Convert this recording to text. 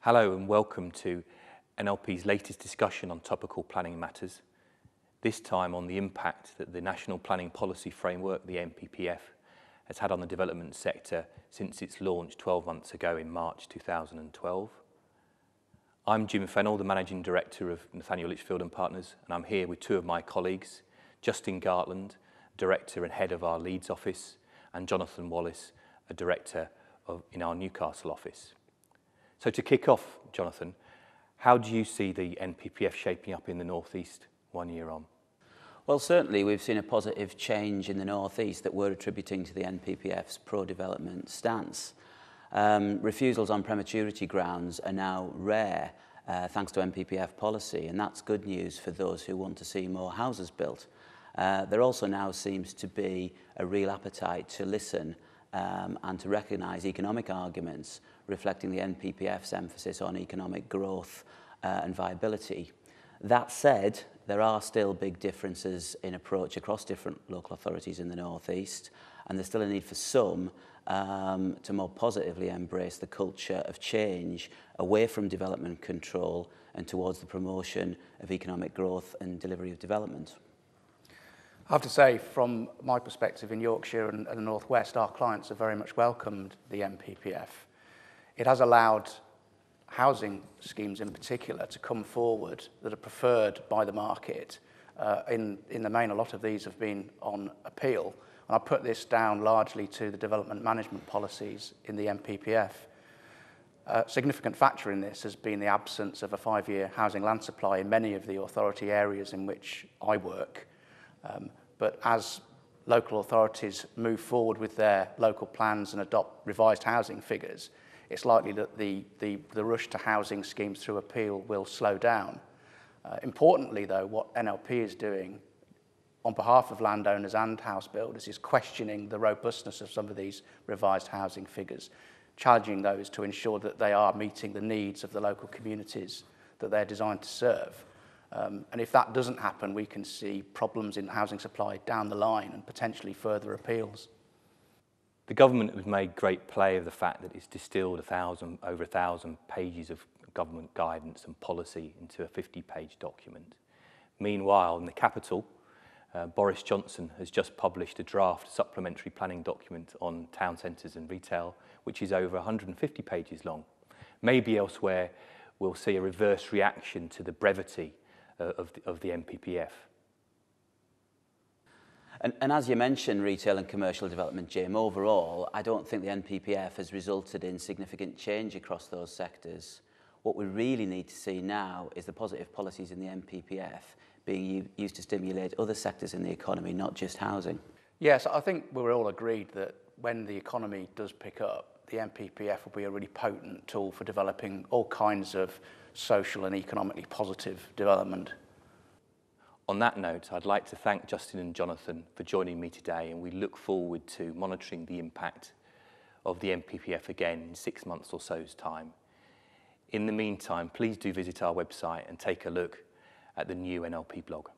Hello and welcome to NLP's latest discussion on topical planning matters, this time on the impact that the National Planning Policy Framework, the NPPF, has had on the development sector since its launch 12 months ago in March 2012. I'm Jim Fennell, the Managing Director of Nathaniel Litchfield and Partners, and I'm here with two of my colleagues, Justin Gartland, Director and Head of our Leeds office, and Jonathan Wallace, a Director in our Newcastle office. So to kick off, Jonathan, how do you see the NPPF shaping up in the North East 1 year on? Well, certainly we've seen a positive change in the North East that we're attributing to the NPPF's pro-development stance. Refusals on prematurity grounds are now rare thanks to NPPF policy, and that's good news for those who want to see more houses built. There also now seems to be a real appetite to listen and to recognise economic arguments reflecting the NPPF's emphasis on economic growth and viability. That said, there are still big differences in approach across different local authorities in the North East, and there's still a need for some to more positively embrace the culture of change away from development control and towards the promotion of economic growth and delivery of development. I have to say, from my perspective in Yorkshire and the North West, our clients have very much welcomed the NPPF. It has allowed housing schemes in particular to come forward that are preferred by the market. In the main, a lot of these have been on appeal. And I put this down largely to the development management policies in the NPPF. A significant factor in this has been the absence of a 5-year housing land supply in many of the authority areas in which I work. But as local authorities move forward with their local plans and adopt revised housing figures, it's likely that the rush to housing schemes through appeal will slow down. Importantly, though, what NLP is doing on behalf of landowners and house builders is questioning the robustness of some of these revised housing figures, challenging those to ensure that they are meeting the needs of the local communities that they're designed to serve. And if that doesn't happen, we can see problems in housing supply down the line and potentially further appeals. The government has made great play of the fact that it's distilled over 1,000 pages of government guidance and policy into a 50-page document. Meanwhile, in the capital, Boris Johnson has just published a draft supplementary planning document on town centres and retail, which is over 150 pages long. Maybe elsewhere we'll see a reverse reaction to the brevity of the NPPF. And as you mentioned, retail and commercial development, Jim, overall, I don't think the NPPF has resulted in significant change across those sectors. What we really need to see now is the positive policies in the NPPF being used to stimulate other sectors in the economy, not just housing. Yes, I think we're all agreed that when the economy does pick up, the NPPF will be a really potent tool for developing all kinds of social and economically positive development. On that note, I'd like to thank Justin and Jonathan for joining me today, and we look forward to monitoring the impact of the NPPF again in 6 months or so's time. In the meantime, please do visit our website and take a look at the new NLP blog.